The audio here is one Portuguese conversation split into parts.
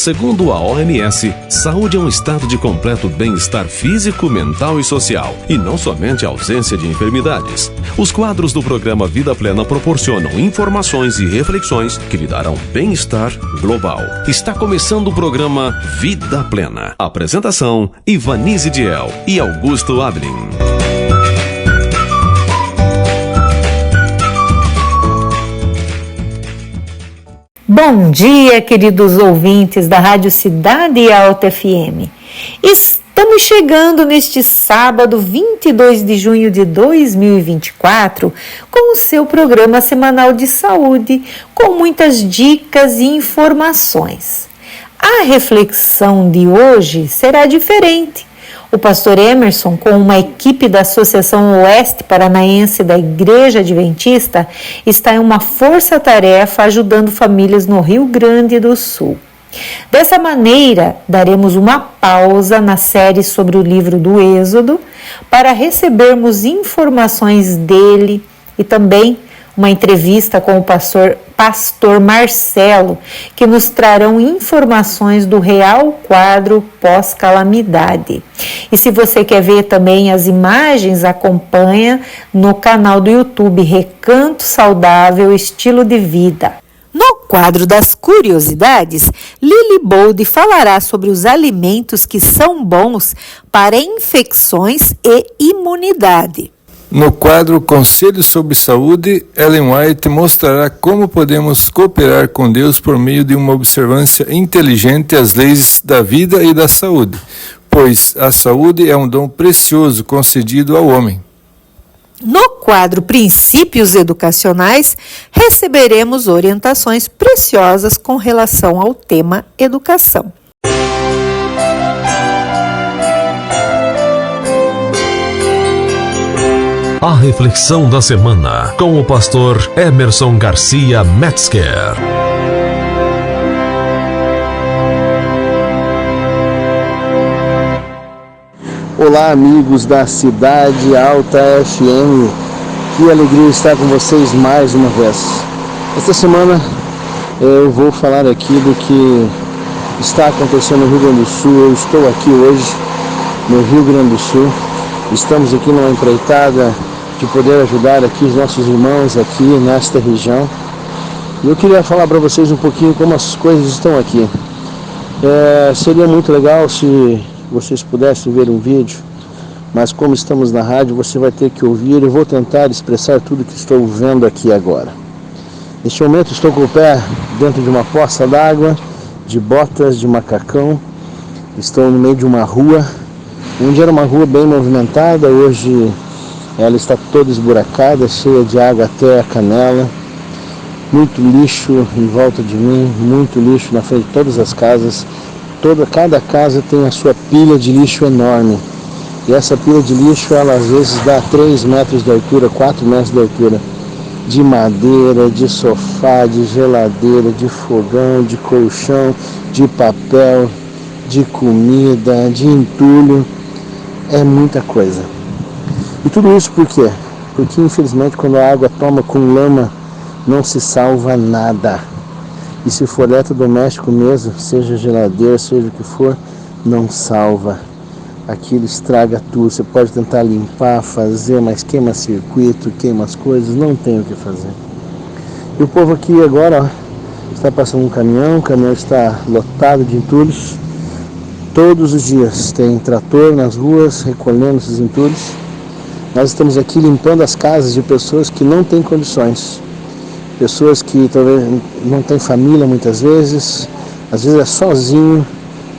Segundo a OMS, saúde é um estado de completo bem-estar físico, mental e social, e não somente a ausência de enfermidades. Os quadros do programa Vida Plena proporcionam informações e reflexões que lhe darão bem-estar global. Está começando o programa Vida Plena. Apresentação: Ivanise Diel e Augusto Ablin. Bom dia, queridos ouvintes da Rádio Cidade Alta FM. Estamos chegando neste sábado, 22 de junho de 2024, com o seu programa semanal de saúde, com muitas dicas e informações. A reflexão de hoje será diferente. O pastor Emerson, com uma equipe da Associação Oeste Paranaense da Igreja Adventista, está em uma força-tarefa ajudando famílias no Rio Grande do Sul. Dessa maneira, daremos uma pausa na série sobre o livro do Êxodo para recebermos informações dele e também uma entrevista com o pastor Marcelo, que nos trarão informações do real quadro pós-calamidade. E se você quer ver também as imagens, acompanha no canal do YouTube Recanto Saudável Estilo de Vida. No quadro das curiosidades, Lili Bold falará sobre os alimentos que são bons para infecções e imunidade. No quadro Conselhos sobre Saúde, Ellen White mostrará como podemos cooperar com Deus por meio de uma observância inteligente às leis da vida e da saúde, pois a saúde é um dom precioso concedido ao homem. No quadro Princípios Educacionais, receberemos orientações preciosas com relação ao tema educação. A reflexão da semana com o pastor Emerson Garcia Metzger. Olá, amigos da Cidade Alta FM. Que alegria estar com vocês mais uma vez. Esta semana eu vou falar aqui do que está acontecendo no Rio Grande do Sul. Eu estou aqui hoje no Rio Grande do Sul. Estamos aqui numa empreitada de poder ajudar aqui os nossos irmãos aqui nesta região. E eu queria falar para vocês um pouquinho como as coisas estão aqui. Seria muito legal se vocês pudessem ver um vídeo, mas como estamos na rádio, você vai ter que ouvir. Eu vou tentar expressar tudo que estou vendo aqui agora. Neste momento estou com o pé dentro de uma poça d'água, de botas de macacão. Estou no meio de uma rua, onde era uma rua bem movimentada. Hoje ela está toda esburacada, cheia de água até a canela. Muito lixo em volta de mim, muito lixo na frente de todas as casas. Cada casa tem a sua pilha de lixo enorme. E essa pilha de lixo, ela às vezes dá 3 metros de altura, 4 metros de altura. De madeira, de sofá, de geladeira, de fogão, de colchão, de papel, de comida, de entulho. É muita coisa. E tudo isso por quê? Porque infelizmente quando a água toma com lama, não se salva nada. E se for eletrodoméstico mesmo, seja geladeira, seja o que for, não salva. Aquilo estraga tudo. Você pode tentar limpar, fazer, mas queima circuito, queima as coisas, não tem o que fazer. E o povo aqui agora, ó, está passando um caminhão, o caminhão está lotado de entulhos. Todos os dias tem trator nas ruas recolhendo esses entulhos. Nós estamos aqui limpando as casas de pessoas que não têm condições. Pessoas que talvez não têm família muitas vezes, às vezes é sozinho,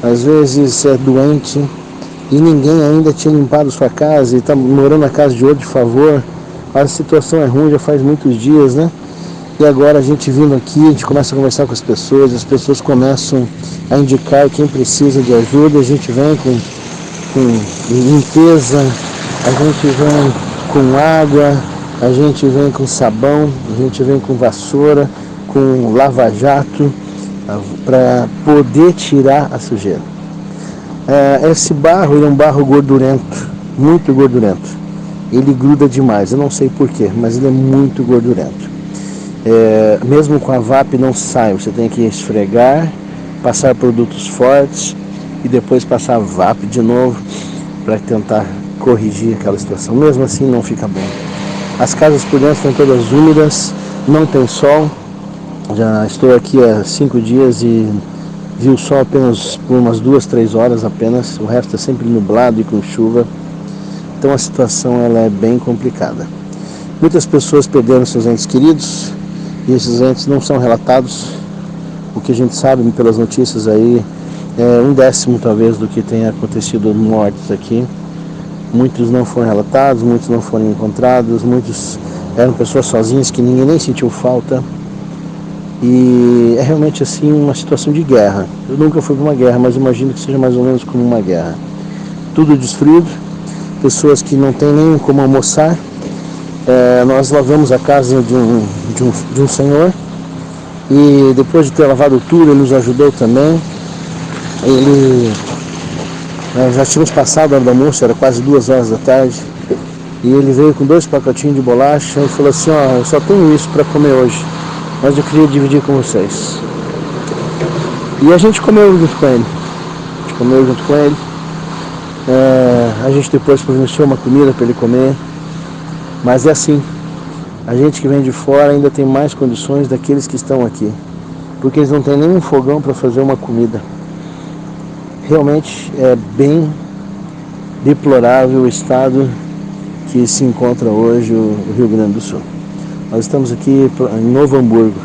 às vezes é doente e ninguém ainda tinha limpado sua casa e está morando na casa de outro de favor. A situação é ruim, já faz muitos dias, né? E agora a gente vindo aqui, a gente começa a conversar com as pessoas começam a indicar quem precisa de ajuda, a gente vem com limpeza, a gente vem com água, a gente vem com sabão, a gente vem com vassoura, com lava-jato, para poder tirar a sujeira. Esse barro ele é um barro gordurento, muito gordurento. Ele gruda demais, eu não sei porquê, mas ele é muito gordurento. Mesmo com a VAP não sai, você tem que esfregar passar produtos fortes e depois passar VAP de novo para tentar corrigir aquela situação. Mesmo assim não fica bom. As casas por dentro estão todas úmidas, não tem sol. Já estou aqui há 5 dias e vi o sol apenas por umas 2, 3 horas apenas. O resto é sempre nublado e com chuva. Então a situação ela é bem complicada. Muitas pessoas perderam seus entes queridos e esses entes não são relatados. O que a gente sabe pelas notícias aí é 1/10 talvez do que tenha acontecido mortes aqui. Muitos não foram relatados, muitos não foram encontrados, muitos eram pessoas sozinhas que ninguém nem sentiu falta. E é realmente assim uma situação de guerra. Eu nunca fui para uma guerra, mas imagino que seja mais ou menos como uma guerra. Tudo destruído, pessoas que não têm nem como almoçar. Nós lavamos a casa de um senhor e depois de ter lavado tudo, ele nos ajudou também. Já tínhamos passado a hora do almoço, era quase 2 horas da tarde, e ele veio com 2 pacotinhos de bolacha e falou assim: ó, eu só tenho isso para comer hoje, mas eu queria dividir com vocês. E a gente comeu junto com ele. A gente depois providenciou uma comida para ele comer. Mas é assim, a gente que vem de fora ainda tem mais condições daqueles que estão aqui, porque eles não têm nenhum fogão para fazer uma comida. Realmente é bem deplorável o estado que se encontra hoje o Rio Grande do Sul. Nós estamos aqui em Novo Hamburgo,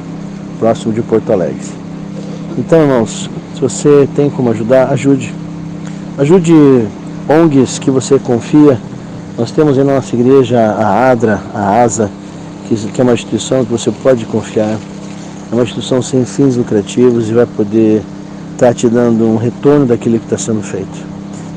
próximo de Porto Alegre. Então, irmãos, se você tem como ajudar, ajude. Ajude ONGs que você confia. Nós temos em nossa igreja a ADRA, a ASA, que é uma instituição que você pode confiar. É uma instituição sem fins lucrativos e vai poder estar te dando um retorno daquilo que está sendo feito.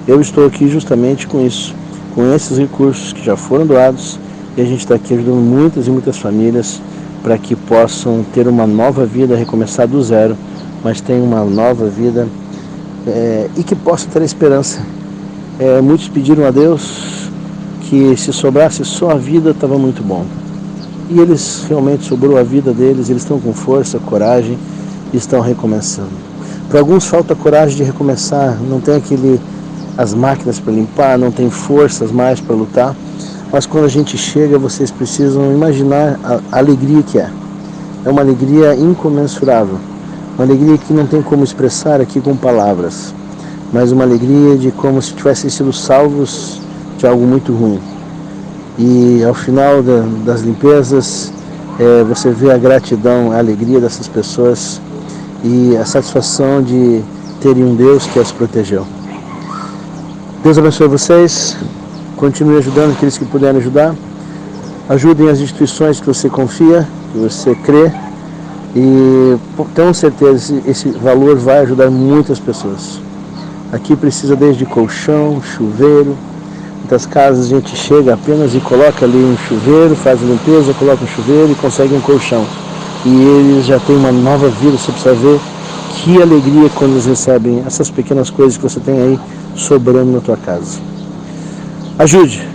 Eu estou aqui justamente com isso, com esses recursos que já foram doados, e a gente está aqui ajudando muitas e muitas famílias para que possam ter uma nova vida, recomeçar do zero, mas tenham uma nova vida e que possam ter esperança. Muitos pediram a Deus que se sobrasse só a vida estava muito bom. E eles realmente sobrou a vida deles, eles estão com força, coragem e estão recomeçando. Para alguns falta coragem de recomeçar, não tem as máquinas para limpar, não tem forças mais para lutar, mas quando a gente chega, vocês precisam imaginar a alegria que é. É uma alegria incomensurável, uma alegria que não tem como expressar aqui com palavras, mas uma alegria de como se tivessem sido salvos de algo muito ruim. E ao final das limpezas, você vê a gratidão, a alegria dessas pessoas e a satisfação de terem um Deus que as protegeu. Deus abençoe vocês, continue ajudando aqueles que puderem ajudar, ajudem as instituições que você confia, que você crê, e tenho certeza que esse valor vai ajudar muitas pessoas. Aqui precisa desde colchão, chuveiro. Muitas casas a gente chega apenas e coloca ali um chuveiro, faz a limpeza, coloca um chuveiro e consegue um colchão. E eles já têm uma nova vida. Você precisa ver que alegria quando eles recebem essas pequenas coisas que você tem aí sobrando na tua casa. Ajude,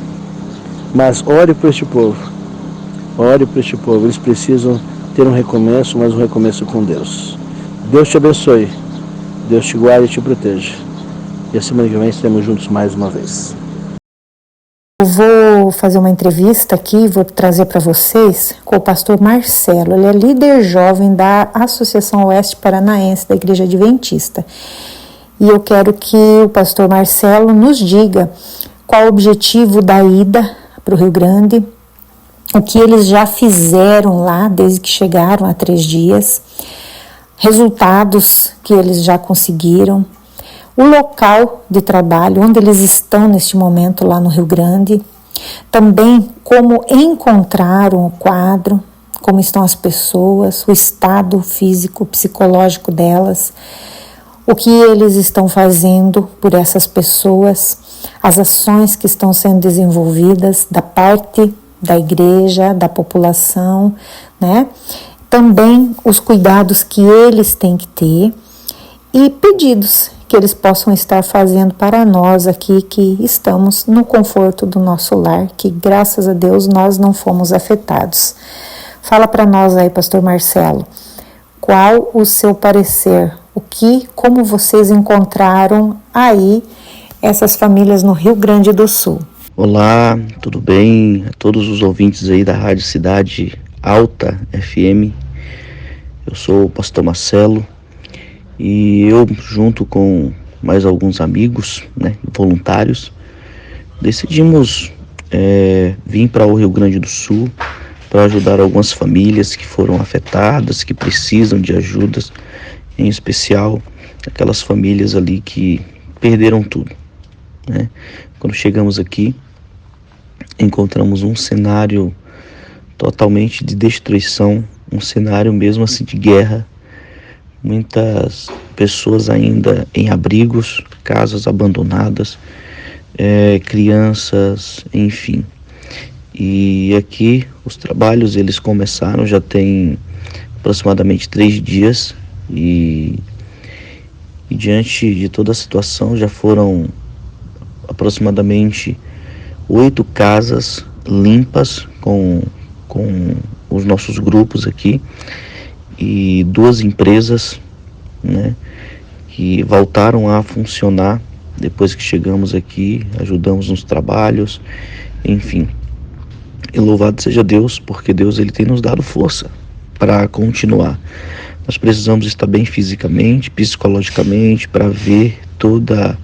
mas ore por este povo. Ore por este povo. Eles precisam ter um recomeço, mas um recomeço com Deus. Deus te abençoe. Deus te guarde e te proteja. E a semana que vem estaremos juntos mais uma vez. Eu vou fazer uma entrevista aqui, vou trazer para vocês com o pastor Marcelo. Ele é líder jovem da Associação Oeste Paranaense da Igreja Adventista. E eu quero que o pastor Marcelo nos diga qual o objetivo da ida para o Rio Grande, o que eles já fizeram lá desde que chegaram há 3 dias, resultados que eles já conseguiram, o local de trabalho, onde eles estão neste momento lá no Rio Grande, também como encontraram o quadro, como estão as pessoas, o estado físico, psicológico delas, o que eles estão fazendo por essas pessoas, as ações que estão sendo desenvolvidas da parte da igreja, da população, né? Também os cuidados que eles têm que ter e pedidos que eles possam estar fazendo para nós aqui que estamos no conforto do nosso lar, que graças a Deus nós não fomos afetados. Fala para nós aí, pastor Marcelo, qual o seu parecer como vocês encontraram aí essas famílias no Rio Grande do Sul. Olá, tudo bem? A todos os ouvintes aí da Rádio Cidade Alta FM. Eu sou o pastor Marcelo e eu, junto com mais alguns amigos, voluntários, decidimos vir para o Rio Grande do Sul para ajudar algumas famílias que foram afetadas, que precisam de ajudas, em especial aquelas famílias ali que perderam tudo, né? Quando chegamos aqui, encontramos um cenário totalmente de destruição, um cenário mesmo assim de guerra, muitas pessoas ainda em abrigos, casas abandonadas, crianças, enfim. E aqui os trabalhos eles começaram, já tem aproximadamente 3 dias e diante de toda a situação já foram aproximadamente 8 casas limpas com os nossos grupos aqui e 2 empresas, que voltaram a funcionar depois que chegamos aqui, ajudamos nos trabalhos, enfim. E louvado seja Deus, porque Deus ele tem nos dado força para continuar. Nós precisamos estar bem fisicamente, psicologicamente, para ver toda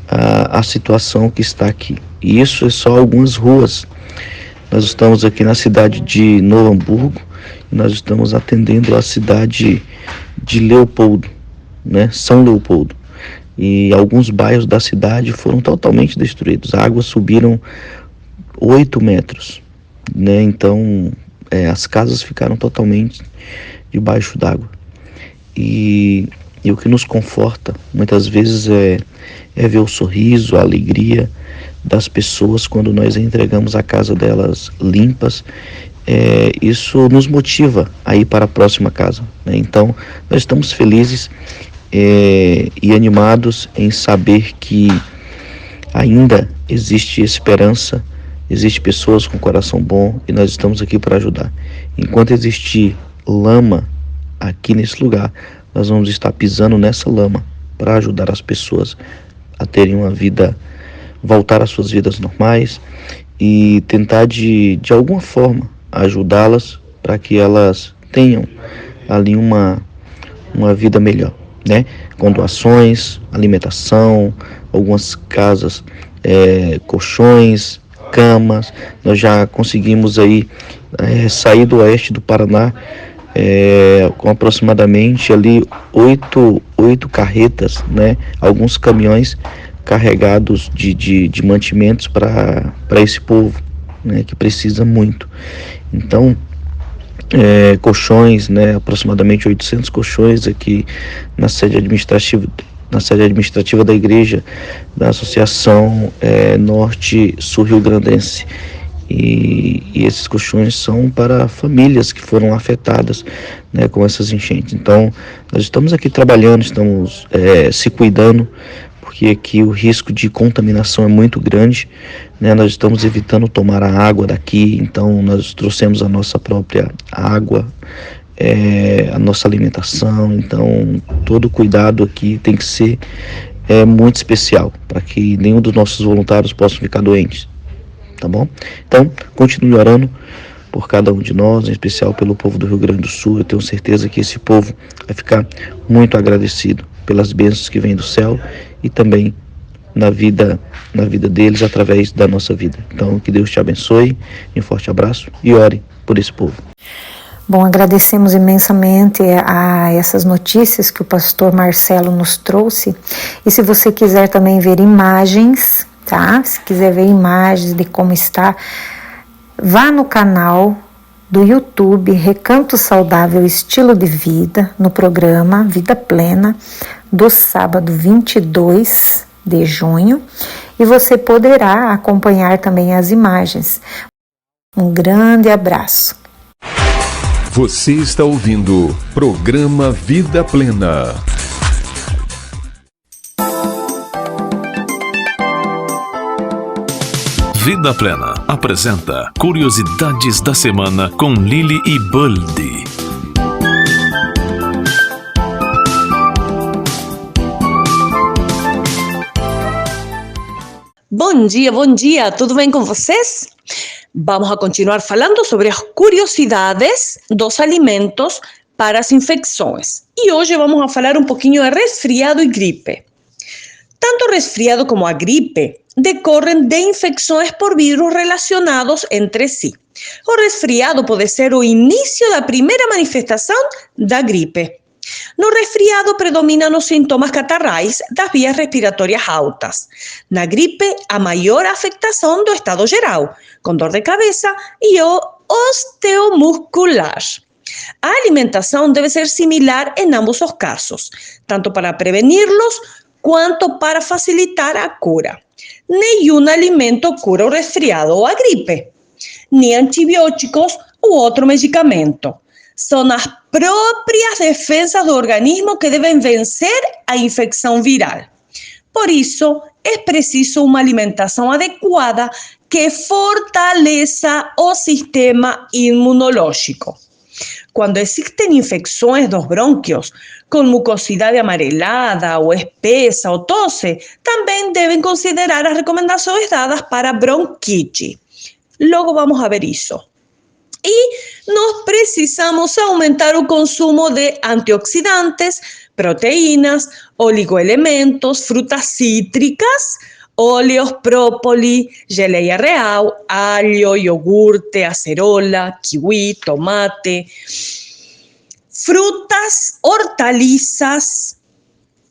a situação que está aqui. E isso é só algumas ruas. Nós estamos aqui na cidade de Novo Hamburgo e nós estamos atendendo a cidade de Leopoldo, São Leopoldo. E alguns bairros da cidade foram totalmente destruídos. A água subiram 8 metros, Então, as casas ficaram totalmente debaixo d'água. E o que nos conforta, muitas vezes, é ver o sorriso, a alegria das pessoas quando nós entregamos a casa delas limpas. Isso nos motiva a ir para a próxima casa, Então, nós estamos felizes e animados em saber que ainda existe esperança, existe pessoas com coração bom e nós estamos aqui para ajudar. Enquanto existir lama aqui nesse lugar, nós vamos estar pisando nessa lama para ajudar as pessoas a terem uma vida, voltar às suas vidas normais e tentar de alguma forma ajudá-las para que elas tenham ali uma vida melhor, Com doações, alimentação, algumas casas, colchões, camas. Nós já conseguimos aí sair do oeste do Paraná com aproximadamente ali 8 carretas, alguns caminhões carregados de mantimentos para esse povo, que precisa muito. Então, colchões, aproximadamente 800 colchões aqui na sede administrativa da igreja da Associação Norte Sul Rio Grandense. E esses colchões são para famílias que foram afetadas com essas enchentes. Então, nós estamos aqui trabalhando, estamos se cuidando, porque aqui o risco de contaminação é muito grande, Nós estamos evitando tomar a água daqui, então nós trouxemos a nossa própria água, a nossa alimentação. Então, todo cuidado aqui tem que ser muito especial, para que nenhum dos nossos voluntários possa ficar doentes. Tá bom? Então, continue orando por cada um de nós, em especial pelo povo do Rio Grande do Sul. Eu tenho certeza que esse povo vai ficar muito agradecido pelas bênçãos que vêm do céu e também na vida deles através da nossa vida. Então, que Deus te abençoe, um forte abraço e ore por esse povo. Bom, agradecemos imensamente a essas notícias que o pastor Marcelo nos trouxe. E se você quiser também ver imagens, tá? Se quiser ver imagens de como está, vá no canal do YouTube Recanto Saudável Estilo de Vida, no programa Vida Plena, do sábado 22 de junho, e você poderá acompanhar também as imagens. Um grande abraço. Você está ouvindo Programa Vida Plena. Vida Plena apresenta Curiosidades da Semana com Lili e Buldi. bom dia, tudo bem com vocês? Vamos a continuar falando sobre as curiosidades dos alimentos para as infecções. E hoje vamos a falar um pouquinho de resfriado e gripe. Tanto o resfriado como a gripe decorrem de infecções por vírus relacionados entre si. O resfriado pode ser o início da primeira manifestação da gripe. No resfriado predominam os sintomas catarrais das vias respiratórias altas. Na gripe, a maior afectação do estado geral, com dor de cabeça e o osteomuscular. A alimentação deve ser similar em ambos os casos, tanto para prevenir-los quanto para facilitar a cura. Nenhum alimento cura o resfriado ou a gripe, nem antibióticos ou outro medicamento. São as próprias defensas do organismo que devem vencer a infecção viral. Por isso, é preciso uma alimentação adequada que fortaleça o sistema imunológico. Quando existem infecções dos brônquios, com mucosidade amarelada ou espessa ou tosse, também devem considerar as recomendações dadas para bronquite. Logo vamos a ver isso. E nós precisamos aumentar o consumo de antioxidantes, proteínas, oligoelementos, frutas cítricas, óleos, própolis, geleia real, alho, iogurte, acerola, kiwi, tomate, frutas, hortaliças,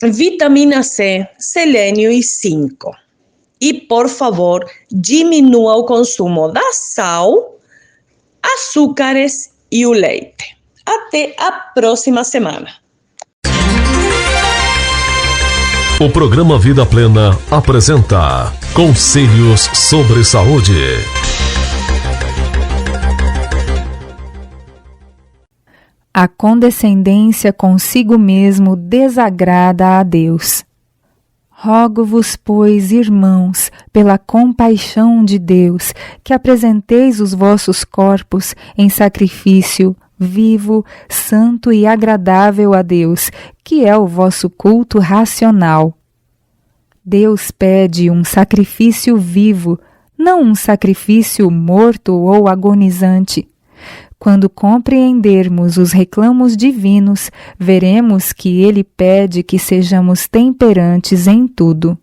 vitamina C, selênio e zinco. E, por favor, diminua o consumo da sal, açúcares e o leite. Até a próxima semana. O programa Vida Plena apresenta Conselhos sobre Saúde. A condescendência consigo mesmo desagrada a Deus. Rogo-vos, pois, irmãos, pela compaixão de Deus, que apresenteis os vossos corpos em sacrifício vivo, santo e agradável a Deus, que é o vosso culto racional. Deus pede um sacrifício vivo, não um sacrifício morto ou agonizante. Quando compreendermos os reclamos divinos, veremos que Ele pede que sejamos temperantes em tudo.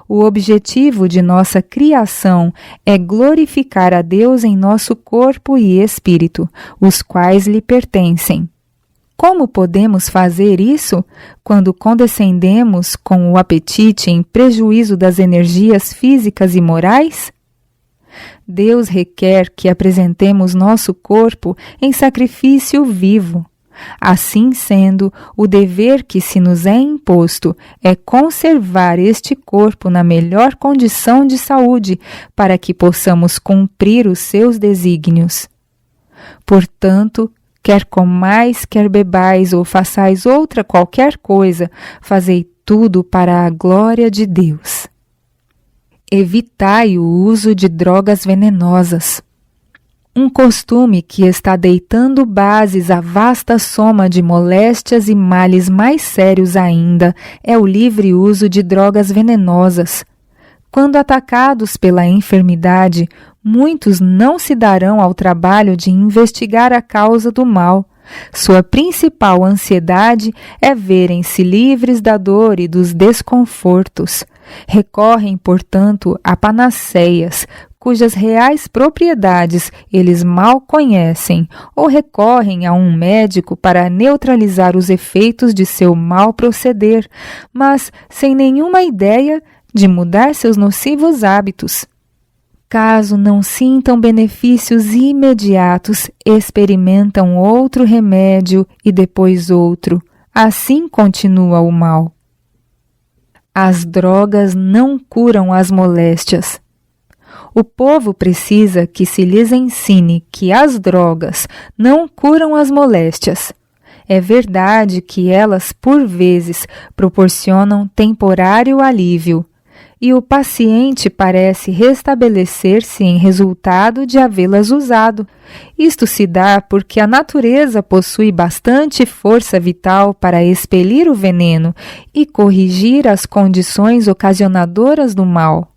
O objetivo de nossa criação é glorificar a Deus em nosso corpo e espírito, os quais lhe pertencem. Como podemos fazer isso? Quando condescendemos com o apetite em prejuízo das energias físicas e morais? Deus requer que apresentemos nosso corpo em sacrifício vivo. Assim sendo, o dever que se nos é imposto é conservar este corpo na melhor condição de saúde, para que possamos cumprir os seus desígnios. Portanto, quer comais, quer bebais ou façais outra qualquer coisa, fazei tudo para a glória de Deus. Evitai o uso de drogas venenosas. Um costume que está deitando bases à vasta soma de moléstias e males mais sérios ainda é o livre uso de drogas venenosas. Quando atacados pela enfermidade, muitos não se darão ao trabalho de investigar a causa do mal. Sua principal ansiedade é verem-se livres da dor e dos desconfortos. Recorrem, portanto, a panaceias, cujas reais propriedades eles mal conhecem, ou recorrem a um médico para neutralizar os efeitos de seu mal proceder, mas sem nenhuma ideia de mudar seus nocivos hábitos. Caso não sintam benefícios imediatos, experimentam outro remédio e depois outro. Assim continua o mal. As drogas não curam as moléstias. O povo precisa que se lhes ensine que as drogas não curam as moléstias. É verdade que elas, por vezes, proporcionam temporário alívio, e o paciente parece restabelecer-se em resultado de havê-las usado. Isto se dá porque a natureza possui bastante força vital para expelir o veneno e corrigir as condições ocasionadoras do mal.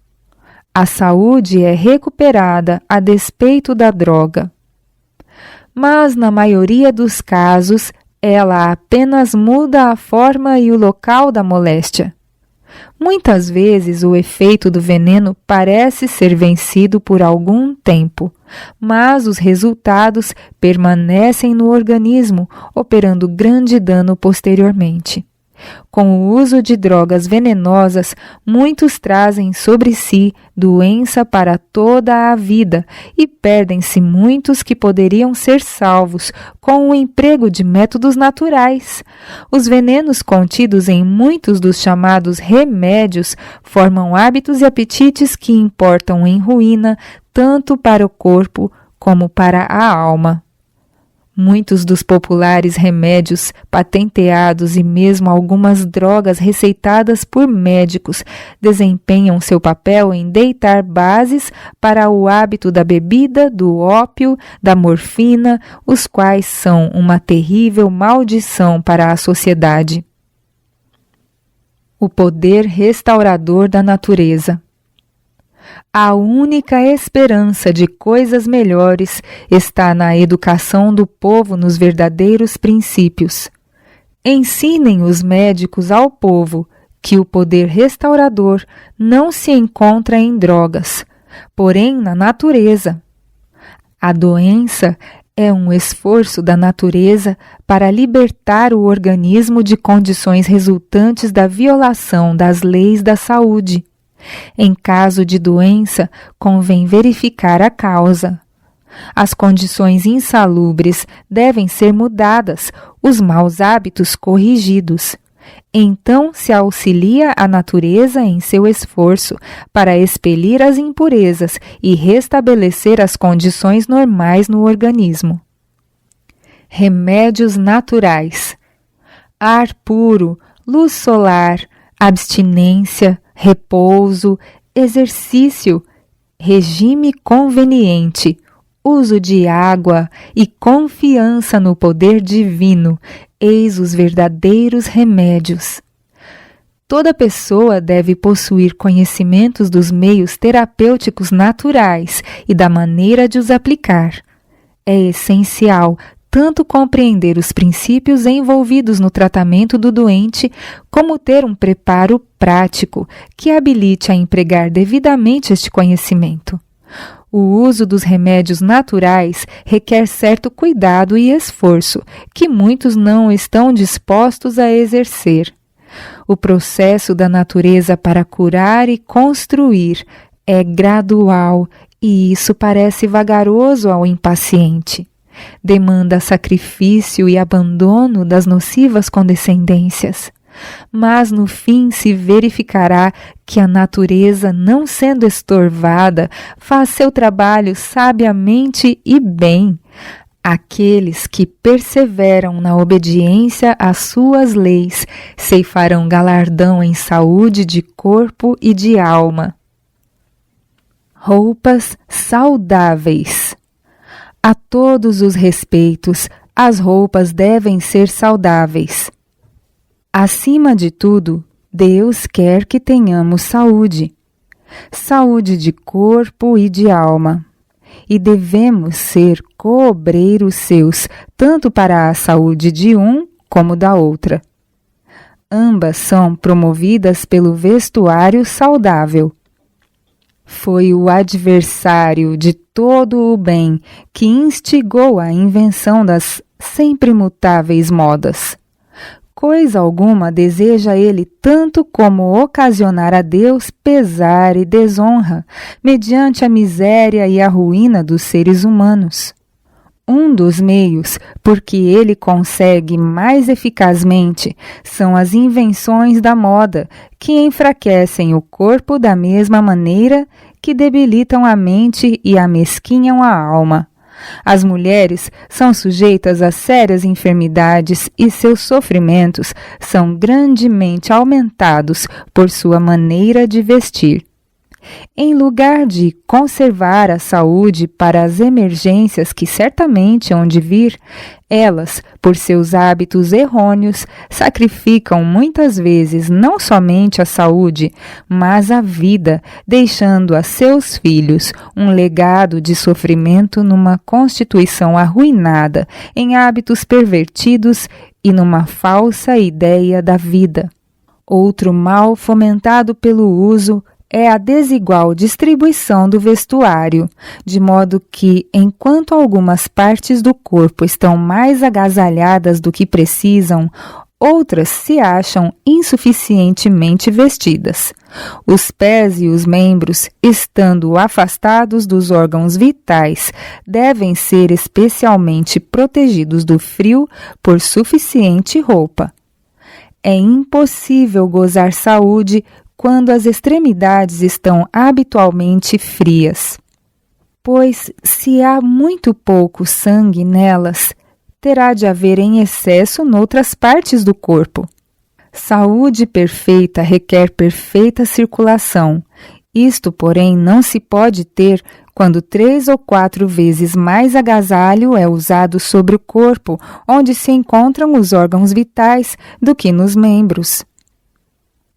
A saúde é recuperada a despeito da droga. Mas, na maioria dos casos, ela apenas muda a forma e o local da moléstia. Muitas vezes o efeito do veneno parece ser vencido por algum tempo, mas os resultados permanecem no organismo, operando grande dano posteriormente. Com o uso de drogas venenosas, muitos trazem sobre si doença para toda a vida e perdem-se muitos que poderiam ser salvos com o emprego de métodos naturais. Os venenos contidos em muitos dos chamados remédios formam hábitos e apetites que importam em ruína tanto para o corpo como para a alma. Muitos dos populares remédios patenteados e mesmo algumas drogas receitadas por médicos desempenham seu papel em deitar bases para o hábito da bebida, do ópio, da morfina, os quais são uma terrível maldição para a sociedade. O poder restaurador da natureza. A única esperança de coisas melhores está na educação do povo nos verdadeiros princípios. Ensinem os médicos ao povo que o poder restaurador não se encontra em drogas, porém na natureza. A doença é um esforço da natureza para libertar o organismo de condições resultantes da violação das leis da saúde. Em caso de doença, convém verificar a causa. As condições insalubres devem ser mudadas, os maus hábitos corrigidos. Então se auxilia a natureza em seu esforço para expelir as impurezas e restabelecer as condições normais no organismo. Remédios naturais: ar puro, luz solar, abstinência, repouso, exercício, regime conveniente, uso de água e confiança no poder divino, eis os verdadeiros remédios. Toda pessoa deve possuir conhecimentos dos meios terapêuticos naturais e da maneira de os aplicar. É essencial tanto compreender os princípios envolvidos no tratamento do doente, como ter um preparo prático que habilite a empregar devidamente este conhecimento. O uso dos remédios naturais requer certo cuidado e esforço, que muitos não estão dispostos a exercer. O processo da natureza para curar e construir é gradual, e isso parece vagaroso ao impaciente. Demanda sacrifício e abandono das nocivas condescendências. Mas no fim se verificará que a natureza, não sendo estorvada, faz seu trabalho sabiamente e bem. Aqueles que perseveram na obediência às suas leis ceifarão galardão em saúde de corpo e de alma. Roupas saudáveis. A todos os respeitos, as roupas devem ser saudáveis. Acima de tudo, Deus quer que tenhamos saúde. Saúde de corpo e de alma. E devemos ser coobreiros seus, tanto para a saúde de um como da outra. Ambas são promovidas pelo vestuário saudável. Foi o adversário de todo o bem que instigou a invenção das sempre mutáveis modas. Coisa alguma deseja ele tanto como ocasionar a Deus pesar e desonra, mediante a miséria e a ruína dos seres humanos. Um dos meios por que ele consegue mais eficazmente são as invenções da moda, que enfraquecem o corpo da mesma maneira que debilitam a mente e amesquinham a alma. As mulheres são sujeitas a sérias enfermidades e seus sofrimentos são grandemente aumentados por sua maneira de vestir. Em lugar de conservar a saúde para as emergências que certamente hão de vir, elas, por seus hábitos errôneos, sacrificam muitas vezes não somente a saúde, mas a vida, deixando a seus filhos um legado de sofrimento numa constituição arruinada, em hábitos pervertidos e numa falsa ideia da vida. Outro mal fomentado pelo uso é a desigual distribuição do vestuário, de modo que, enquanto algumas partes do corpo estão mais agasalhadas do que precisam, outras se acham insuficientemente vestidas. Os pés e os membros, estando afastados dos órgãos vitais, devem ser especialmente protegidos do frio por suficiente roupa. É impossível gozar saúde quando as extremidades estão habitualmente frias, pois se há muito pouco sangue nelas, terá de haver em excesso noutras partes do corpo. Saúde perfeita requer perfeita circulação. Isto, porém, não se pode ter quando 3 ou 4 vezes mais agasalho é usado sobre o corpo, onde se encontram os órgãos vitais, do que nos membros.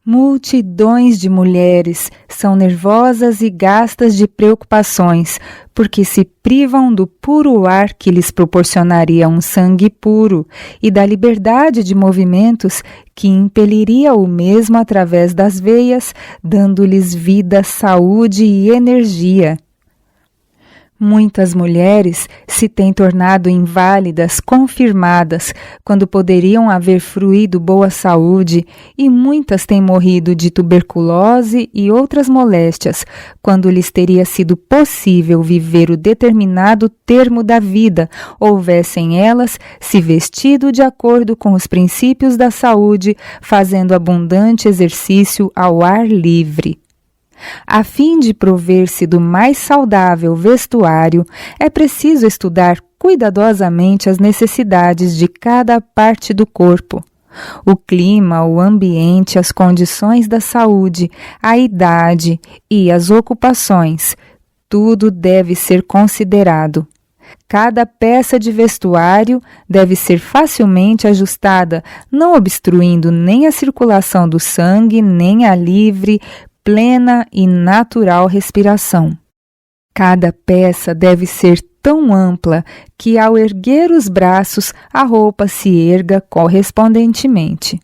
Multidões de mulheres são nervosas e gastas de preocupações, porque se privam do puro ar que lhes proporcionaria um sangue puro e da liberdade de movimentos que impeliria o mesmo através das veias, dando-lhes vida, saúde e energia. Muitas mulheres se têm tornado inválidas confirmadas quando poderiam haver fruído boa saúde, e muitas têm morrido de tuberculose e outras moléstias quando lhes teria sido possível viver o determinado termo da vida, houvessem elas se vestido de acordo com os princípios da saúde, fazendo abundante exercício ao ar livre. A fim de prover-se do mais saudável vestuário, é preciso estudar cuidadosamente as necessidades de cada parte do corpo. O clima, o ambiente, as condições da saúde, a idade e as ocupações, tudo deve ser considerado. Cada peça de vestuário deve ser facilmente ajustada, não obstruindo nem a circulação do sangue, nem a livre, plena e natural respiração. Cada peça deve ser tão ampla que, ao erguer os braços, a roupa se erga correspondentemente.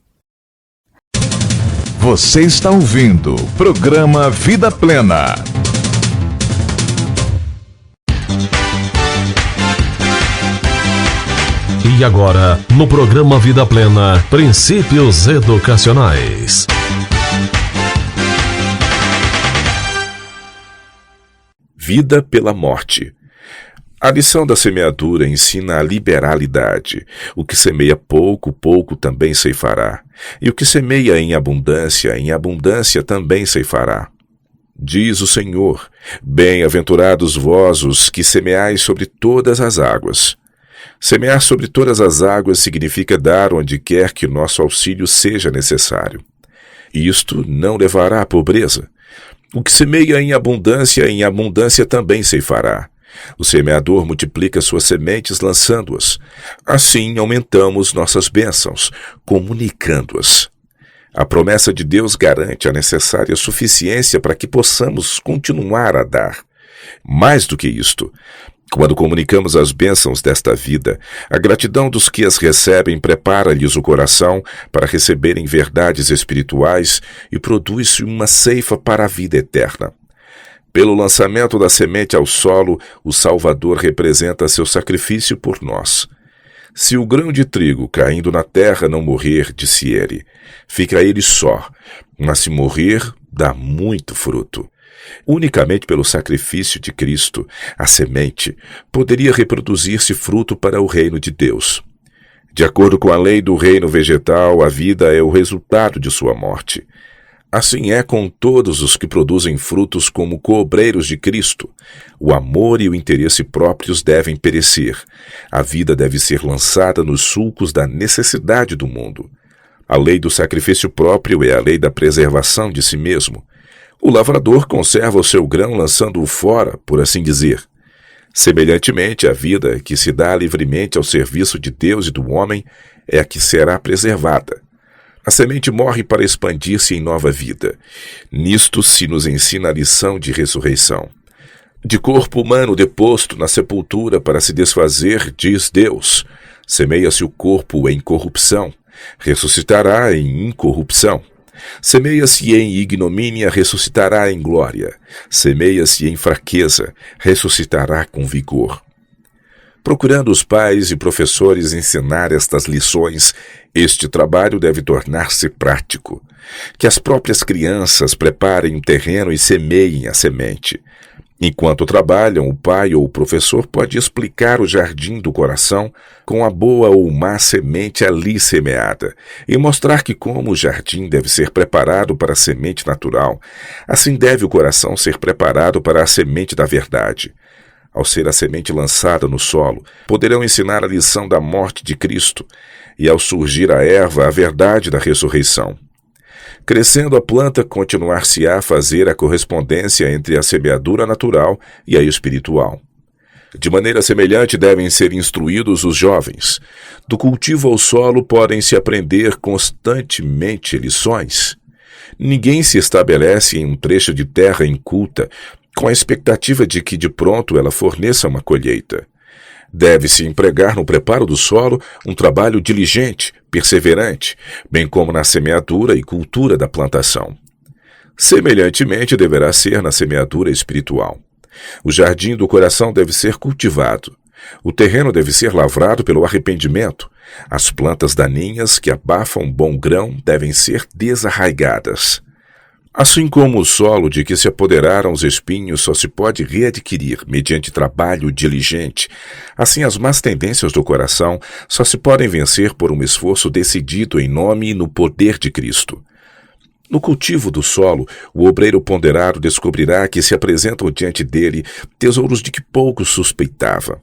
Você está ouvindo o programa Vida Plena. E agora, no programa Vida Plena, Princípios Educacionais. Vida pela morte. A lição da semeadura ensina a liberalidade. O que semeia pouco, pouco também ceifará. E o que semeia em abundância também ceifará. Diz o Senhor: bem-aventurados vós os que semeais sobre todas as águas. Semear sobre todas as águas significa dar onde quer que nosso auxílio seja necessário. Isto não levará à pobreza. O que semeia em abundância também ceifará. O semeador multiplica suas sementes lançando-as. Assim aumentamos nossas bênçãos, comunicando-as. A promessa de Deus garante a necessária suficiência para que possamos continuar a dar. Mais do que isto, quando comunicamos as bênçãos desta vida, a gratidão dos que as recebem prepara-lhes o coração para receberem verdades espirituais e produz-se uma ceifa para a vida eterna. Pelo lançamento da semente ao solo, o Salvador representa seu sacrifício por nós. Se o grão de trigo caindo na terra não morrer, disse ele, fica ele só, mas se morrer, dá muito fruto. Unicamente pelo sacrifício de Cristo, a semente poderia reproduzir-se fruto para o reino de Deus. De acordo com a lei do reino vegetal, a vida é o resultado de sua morte. Assim é com todos os que produzem frutos como coobreiros de Cristo. O amor e o interesse próprios devem perecer. A vida deve ser lançada nos sulcos da necessidade do mundo. A lei do sacrifício próprio é a lei da preservação de si mesmo. O lavrador conserva o seu grão lançando-o fora, por assim dizer. Semelhantemente, a vida que se dá livremente ao serviço de Deus e do homem é a que será preservada. A semente morre para expandir-se em nova vida. Nisto se nos ensina a lição de ressurreição. De corpo humano deposto na sepultura para se desfazer, diz Deus, semeia-se o corpo em corrupção, ressuscitará em incorrupção. Semeia-se em ignomínia, ressuscitará em glória. Semeia-se em fraqueza, ressuscitará com vigor. Procurando os pais e professores ensinar estas lições, este trabalho deve tornar-se prático. Que as próprias crianças preparem o terreno e semeiem a semente. Enquanto trabalham, o pai ou o professor pode explicar o jardim do coração com a boa ou má semente ali semeada e mostrar que como o jardim deve ser preparado para a semente natural, assim deve o coração ser preparado para a semente da verdade. Ao ser a semente lançada no solo, poderão ensinar a lição da morte de Cristo e, ao surgir a erva, a verdade da ressurreição. Crescendo a planta, continuar-se-á a fazer a correspondência entre a semeadura natural e a espiritual. De maneira semelhante devem ser instruídos os jovens. Do cultivo ao solo podem-se aprender constantemente lições. Ninguém se estabelece em um trecho de terra inculta com a expectativa de que de pronto ela forneça uma colheita. Deve-se empregar no preparo do solo um trabalho diligente, perseverante, bem como na semeadura e cultura da plantação. Semelhantemente deverá ser na semeadura espiritual. O jardim do coração deve ser cultivado. O terreno deve ser lavrado pelo arrependimento. As plantas daninhas que abafam bom grão devem ser desarraigadas. Assim como o solo de que se apoderaram os espinhos só se pode readquirir mediante trabalho diligente, assim as más tendências do coração só se podem vencer por um esforço decidido em nome e no poder de Cristo. No cultivo do solo, o obreiro ponderado descobrirá que se apresentam diante dele tesouros de que pouco suspeitava.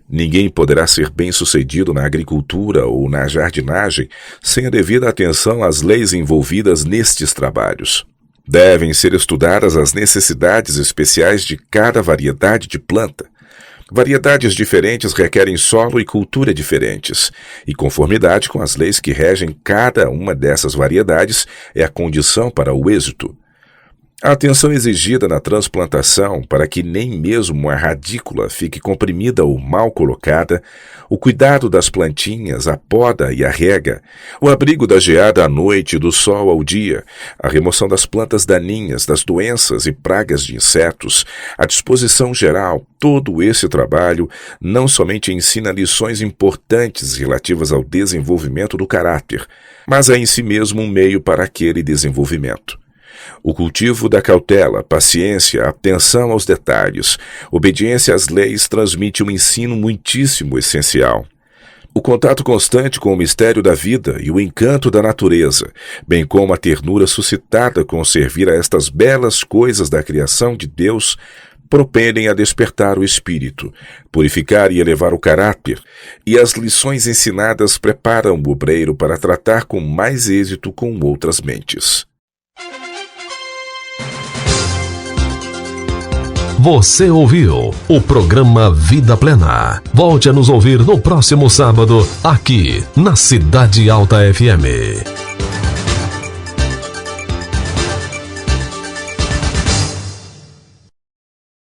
Ninguém poderá ser bem-sucedido na agricultura ou na jardinagem sem a devida atenção às leis envolvidas nestes trabalhos. Devem ser estudadas as necessidades especiais de cada variedade de planta. Variedades diferentes requerem solo e cultura diferentes, e conformidade com as leis que regem cada uma dessas variedades é a condição para o êxito. A atenção exigida na transplantação para que nem mesmo a radícula fique comprimida ou mal colocada, o cuidado das plantinhas, a poda e a rega, o abrigo da geada à noite e do sol ao dia, a remoção das plantas daninhas, das doenças e pragas de insetos, a disposição geral, todo esse trabalho não somente ensina lições importantes relativas ao desenvolvimento do caráter, mas é em si mesmo um meio para aquele desenvolvimento. O cultivo da cautela, paciência, atenção aos detalhes, obediência às leis transmite um ensino muitíssimo essencial. O contato constante com o mistério da vida e o encanto da natureza, bem como a ternura suscitada com servir a estas belas coisas da criação de Deus, propendem a despertar o espírito, purificar e elevar o caráter, e as lições ensinadas preparam o obreiro para tratar com mais êxito com outras mentes. Você ouviu o programa Vida Plena. Volte a nos ouvir no próximo sábado, aqui na Cidade Alta FM.